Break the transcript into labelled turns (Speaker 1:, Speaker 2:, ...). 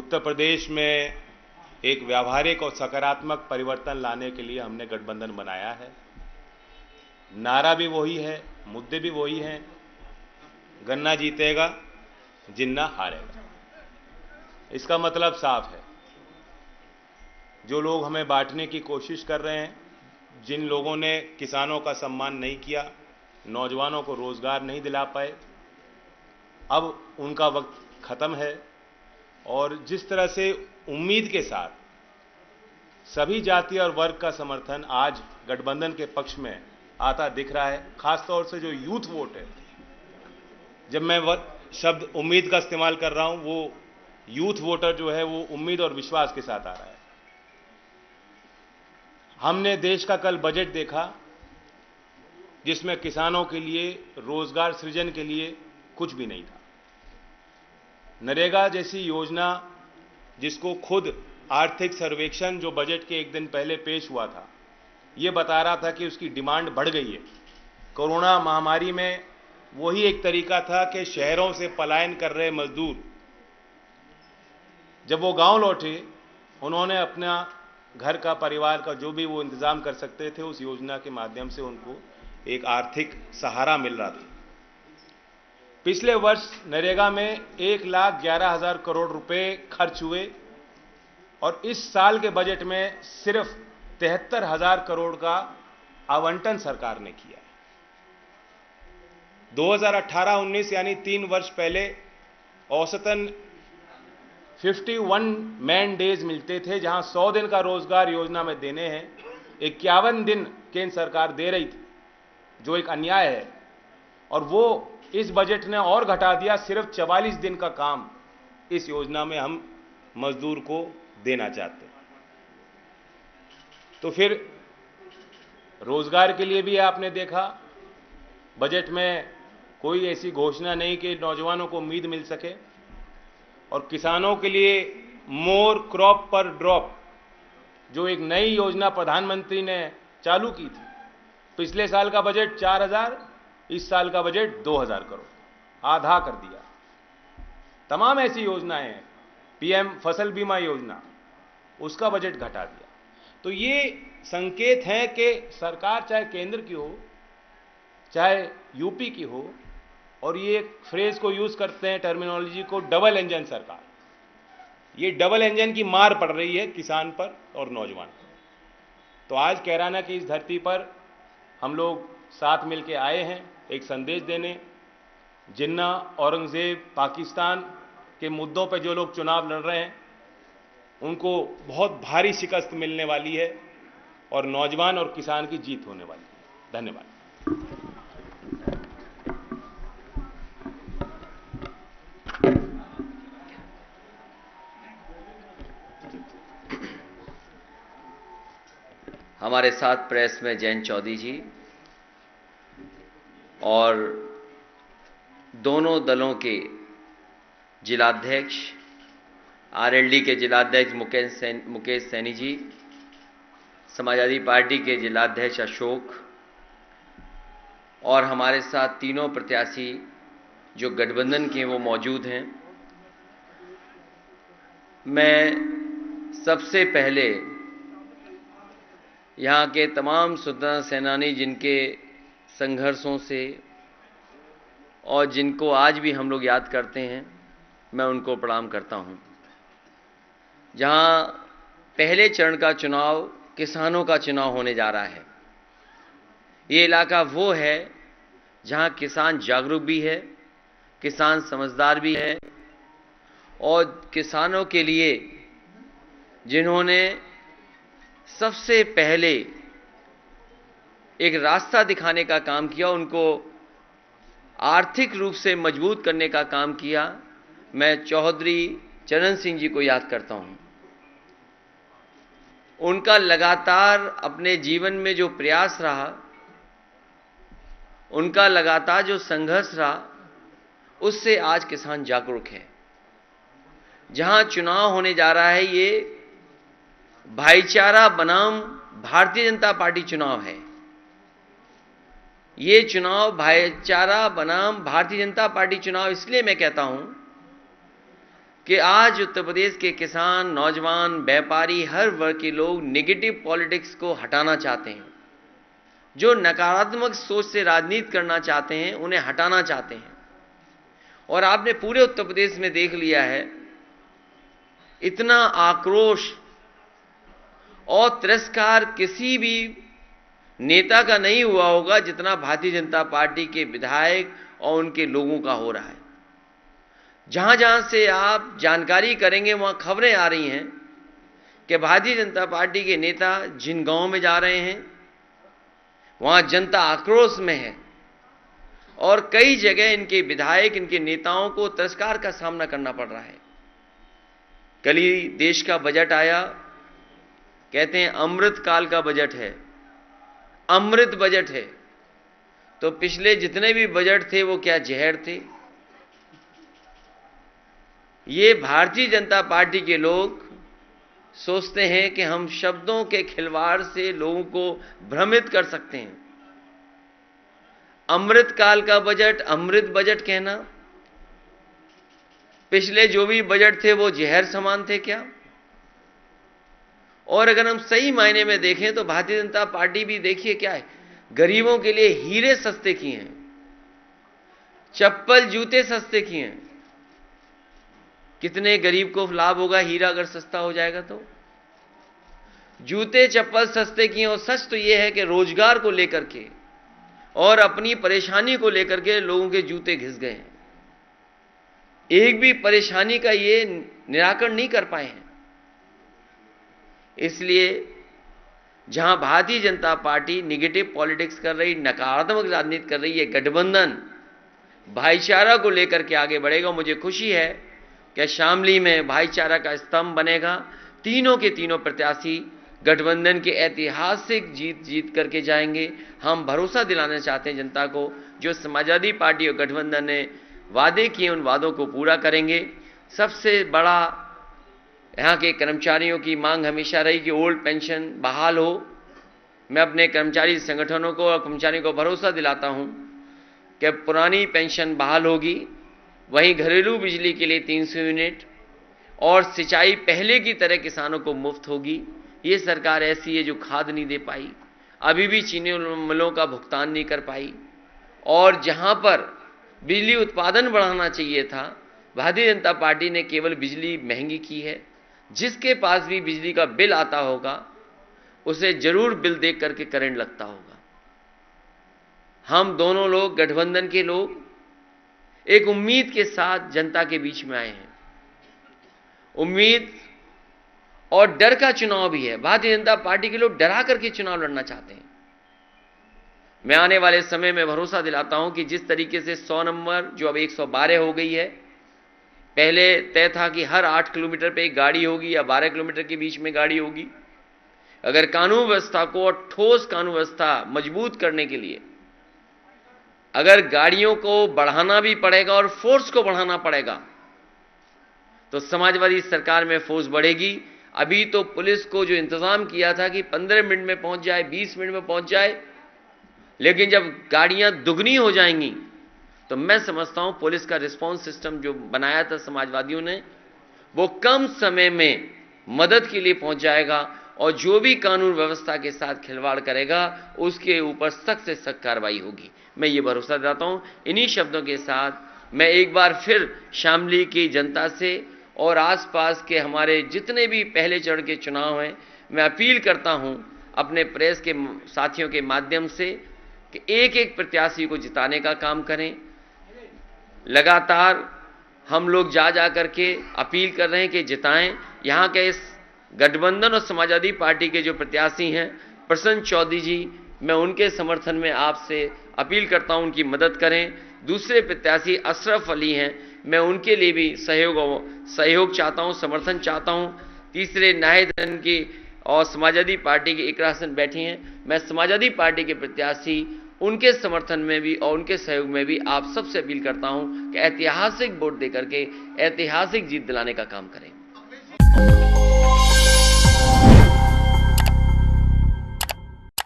Speaker 1: उत्तर प्रदेश में एक व्यावहारिक और सकारात्मक परिवर्तन लाने के लिए हमने गठबंधन बनाया है। नारा भी वही है, मुद्दे भी वही हैं। गन्ना जीतेगा, जिन्ना हारेगा। इसका मतलब साफ है। जो लोग हमें बांटने की कोशिश कर रहे हैं, जिन लोगों ने किसानों का सम्मान नहीं किया, नौजवानों को रोजगार नहीं दिला पाए, अब उनका वक्त खत्म है। और जिस तरह से उम्मीद के साथ सभी जाति और वर्ग का समर्थन आज गठबंधन के पक्ष में आता दिख रहा है, खासतौर से जो यूथ वोट है। जब मैं शब्द उम्मीद का इस्तेमाल कर रहा हूं, वो यूथ वोटर जो है वो उम्मीद और विश्वास के साथ आ रहा है। हमने देश का कल बजट देखा, जिसमें किसानों के लिए, रोजगार सृजन के लिए कुछ भी नहीं था। नरेगा जैसी योजना, जिसको खुद आर्थिक सर्वेक्षण जो बजट के एक दिन पहले पेश हुआ था, ये बता रहा था कि उसकी डिमांड बढ़ गई है। कोरोना महामारी में वही एक तरीका था कि शहरों से पलायन कर रहे मजदूर जब वो गांव लौटे, उन्होंने अपना घर का, परिवार का जो भी वो इंतजाम कर सकते थे, उस योजना के माध्यम से उनको एक आर्थिक सहारा मिल रहा था। पिछले वर्ष नरेगा में 1,11,000 करोड़ रुपए खर्च हुए और इस साल के बजट में सिर्फ 73,000 करोड़ का आवंटन सरकार ने किया है। 2018-19 यानी 3 वर्ष पहले औसतन 51 मैन डेज मिलते थे, जहां 100 दिन का रोजगार योजना में देने हैं। 51 दिन केंद्र सरकार दे रही थी, जो एक अन्याय है। और वो इस बजट ने और घटा दिया, सिर्फ 44 दिन का काम इस योजना में हम मजदूर को देना चाहते हैं। तो फिर रोजगार के लिए भी आपने देखा, बजट में कोई ऐसी घोषणा नहीं कि नौजवानों को उम्मीद मिल सके। और किसानों के लिए मोर क्रॉप पर ड्रॉप, जो एक नई योजना प्रधानमंत्री ने चालू की थी। पिछले साल का बजट 4,000, इस साल का बजट 2,000 करोड़, आधा कर दिया। तमाम ऐसी योजनाएं हैं, पीएम फसल बीमा योजना, उसका बजट घटा दिया। तो ये संकेत हैं कि सरकार चाहे केंद्र की हो, चाहे यूपी की हो, और ये फ्रेज को यूज करते हैं, टर्मिनोलॉजी को, डबल इंजन सरकार। ये डबल इंजन की मार पड़ रही है किसान पर और नौजवान पर। तो आज कैराना की इस धरती पर हम लोग साथ मिलके आए हैं एक संदेश देने। जिन्ना, औरंगजेब, पाकिस्तान के मुद्दों पर जो लोग चुनाव लड़ रहे हैं, उनको बहुत भारी शिकस्त मिलने वाली है और नौजवान और किसान की जीत होने वाली है। धन्यवाद।
Speaker 2: हमारे साथ प्रेस में जयंत चौधरी जी और दोनों दलों के जिलाध्यक्ष, आरएलडी के जिलाध्यक्ष मुकेश सैनी जी, समाजवादी पार्टी के जिलाध्यक्ष अशोक, और हमारे साथ तीनों प्रत्याशी जो गठबंधन के वो मौजूद हैं। मैं सबसे पहले यहाँ के तमाम स्वतंत्रता सेनानी जिनके संघर्षों से और जिनको आज भी हम लोग याद करते हैं, मैं उनको प्रणाम करता हूँ। जहाँ पहले चरण का चुनाव किसानों का चुनाव होने जा रहा है, ये इलाका वो है जहाँ किसान जागरूक भी है, किसान समझदार भी है, और किसानों के लिए जिन्होंने सबसे पहले एक रास्ता दिखाने का काम किया, उनको आर्थिक रूप से मजबूत करने का काम किया, मैं चौधरी चरण सिंह जी को याद करता हूं। उनका लगातार अपने जीवन में जो प्रयास रहा, उनका लगातार जो संघर्ष रहा, उससे आज किसान जागरूक है। जहां चुनाव होने जा रहा है, ये भाईचारा बनाम भारतीय जनता पार्टी चुनाव है। ये चुनाव भाईचारा बनाम भारतीय जनता पार्टी चुनाव इसलिए मैं कहता हूं कि आज उत्तर प्रदेश के किसान, नौजवान, व्यापारी, हर वर्ग के लोग नेगेटिव पॉलिटिक्स को हटाना चाहते हैं। जो नकारात्मक सोच से राजनीति करना चाहते हैं, उन्हें हटाना चाहते हैं। और आपने पूरे उत्तर प्रदेश में देख लिया है, इतना आक्रोश और तिरस्कार किसी भी नेता का नहीं हुआ होगा जितना भारतीय जनता पार्टी के विधायक और उनके लोगों का हो रहा है। जहां जहां से आप जानकारी करेंगे वहां खबरें आ रही हैं कि भारतीय जनता पार्टी के नेता जिन गांवों में जा रहे हैं वहां जनता आक्रोश में है और कई जगह इनके विधायक, इनके नेताओं को तिरस्कार का सामना करना पड़ रहा है। कल ही देश का बजट आया, कहते हैं अमृत काल का बजट है, अमृत बजट है। तो पिछले जितने भी बजट थे वो क्या जहर थे? ये भारतीय जनता पार्टी के लोग सोचते हैं कि हम शब्दों के खिलवाड़ से लोगों को भ्रमित कर सकते हैं। अमृत काल का बजट, अमृत बजट कहना, पिछले जो भी बजट थे वो जहर समान थे क्या? और अगर हम सही मायने में देखें तो भारतीय जनता पार्टी भी देखिए क्या है, गरीबों के लिए हीरे सस्ते किए हैं, चप्पल जूते सस्ते किए हैं। कितने गरीब को लाभ होगा हीरा अगर सस्ता हो जाएगा तो? जूते चप्पल सस्ते किए। और सच तो यह है कि रोजगार को लेकर के और अपनी परेशानी को लेकर के लोगों के जूते घिस गए हैं। एक भी परेशानी का ये निराकरण नहीं कर पाए हैं। इसलिए जहां Bharatiya Janata party negative politics कर रही, नकारात्मक राजनीति कर रही है, गठबंधन भाईचारा को लेकर के आगे बढ़ेगा। मुझे खुशी है कि शामली में भाईचारा का स्तंभ बनेगा। तीनों के तीनों प्रत्याशी गठबंधन के ऐतिहासिक जीत करके जाएंगे। हम भरोसा दिलाना चाहते हैं जनता को, जो समाजवादी पार्टी और गठबंधन ने वादे किए उन वादों को पूरा करेंगे। सबसे बड़ा यहाँ के कर्मचारियों की मांग हमेशा रही कि ओल्ड पेंशन बहाल हो। मैं अपने कर्मचारी संगठनों को और कर्मचारियों को भरोसा दिलाता हूँ कि पुरानी पेंशन बहाल होगी। वहीं घरेलू बिजली के लिए 300 यूनिट और सिंचाई पहले की तरह किसानों को मुफ्त होगी। ये सरकार ऐसी है जो खाद नहीं दे पाई, अभी भी चीनी मिलों का भुगतान नहीं कर पाई। और जहां पर बिजली उत्पादन बढ़ाना चाहिए था, भारतीय जनता पार्टी ने केवल बिजली महंगी की है। जिसके पास भी बिजली का बिल आता होगा उसे जरूर बिल देख करके करंट लगता होगा। हम दोनों लोग, गठबंधन के लोग, एक उम्मीद के साथ जनता के बीच में आए हैं। उम्मीद और डर का चुनाव भी है। भारतीय जनता पार्टी के लोग डरा करके चुनाव लड़ना चाहते हैं। मैं आने वाले समय में भरोसा दिलाता हूं कि जिस तरीके से 100 नंबर जो अब 112 हो गई है, पहले तय था कि हर 8 किलोमीटर पे एक गाड़ी होगी या 12 किलोमीटर के बीच में गाड़ी होगी। अगर कानून व्यवस्था को और ठोस कानून व्यवस्था मजबूत करने के लिए अगर गाड़ियों को बढ़ाना भी पड़ेगा और फोर्स को बढ़ाना पड़ेगा तो समाजवादी सरकार में फोर्स बढ़ेगी। अभी तो पुलिस को जो इंतजाम किया था कि 15 मिनट में पहुंच जाए, 20 मिनट में पहुंच जाए, लेकिन जब गाड़ियां दुगनी हो जाएंगी तो मैं समझता हूं पुलिस का रिस्पांस सिस्टम जो बनाया था समाजवादियों ने, वो कम समय में मदद के लिए पहुंच जाएगा और जो भी कानून व्यवस्था के साथ खिलवाड़ करेगा उसके ऊपर सख्त से सख्त कार्रवाई होगी। मैं ये भरोसा दिलाता हूं। इन्हीं शब्दों के साथ मैं एक बार फिर शामली की जनता से और आसपास के हमारे जितने भी पहले चरण के चुनाव हैं, मैं अपील करता हूं अपने प्रेस के साथियों के माध्यम से कि एक एक प्रत्याशी को जिताने का काम करें। लगातार हम लोग जा करके अपील कर रहे हैं कि जिताएं। यहाँ के इस गठबंधन और समाजवादी पार्टी के जो प्रत्याशी हैं प्रसन्न चौधरी जी, मैं उनके समर्थन में आपसे अपील करता हूं उनकी मदद करें। दूसरे प्रत्याशी अशरफ अली हैं, मैं उनके लिए भी सहयोग चाहता हूं, समर्थन चाहता हूं। तीसरे नाहिद की और समाजवादी पार्टी की इकरा हसन बैठी हैं, मैं समाजवादी पार्टी के प्रत्याशी उनके समर्थन में भी और उनके सहयोग में भी आप सबसे अपील करता हूं कि ऐतिहासिक वोट देकर के ऐतिहासिक जीत दिलाने का काम करें।